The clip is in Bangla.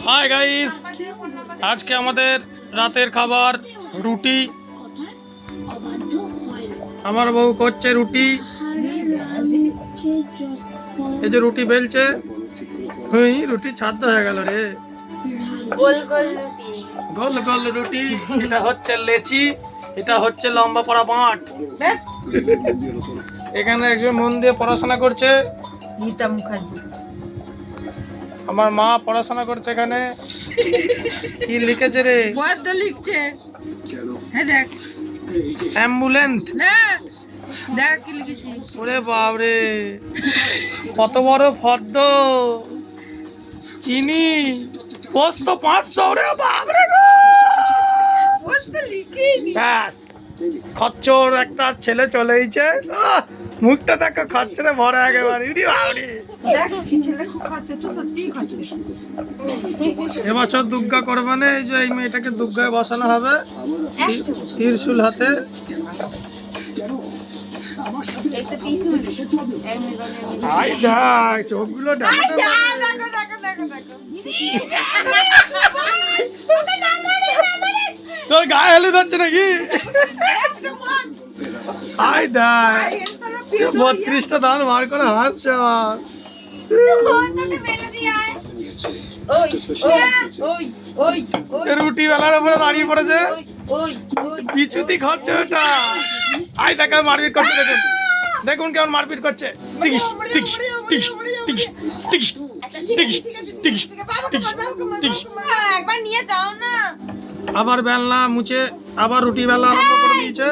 হাই গাইস, আজকে আমাদের রাতের খাবার রুটি। আমার বউ করছে রুটি। এই যে রুটি বেলছে, রুটি ছাদ হয়ে গেল রে। গোল গোল রুটি। গোল গোল রুটি। এটা হচ্ছে লেচি, এটা হচ্ছে লম্বা পড়া পাট। এখানে একজন মন দিয়ে পড়াশোনা করছে, গীতা মুখার্জি। আমার মা পড়াশোনা করছে। এখানে কি লিখেছে রে? পদ্ম লিখছে। হ্যাঁ দেখ, অ্যাম্বুলেন্স। না দেখ কি লিখেছি। ওরে বাবরে, কত বড় ফদ্দ। চিনি পোস্ত 500। ওরে বাবরে গো, পোস্ত লিখিনি। ব্যাস খচ্চর একটা ছেলে চলেইছে। মুখটা দেখো খচ্চরে ভরা একেবারে। ইডি বাবরে, দেখ কি ছেলে খুব খাচ্ছে, তো সত্যিই খাচ্ছে। এবছর দুর্গা করবে না। এই যে এই মেয়েটাকে দুর্গায় বসানো হবে ত্রিশূল হাতে। একটা ত্রিশূল। আই দেখ চোখগুলো ডাকা দেখো দেখো দেখো দেখো। তোর গায়ে হেলে যাচ্ছে নাকি? আই দেখ 32টা দাঁত বার করে হাসছে আমার। রুটি বেলার উপরে দাঁড়িয়ে পড়েছে, পিছুতি খাচ্ছে ওটা। আই দেখা মারপিট করছে, দেখুন দেখুন কেমন মারপিট করছে। টিকিস টিকিস টিকিস টিকিস টিকিস টিকিস টিকিস টিকিস টিকিস। একবার নিয়ে যাও না। আবার বেলনা মুছে আবার রুটি বেলা আরম্ভ করে দিয়েছে।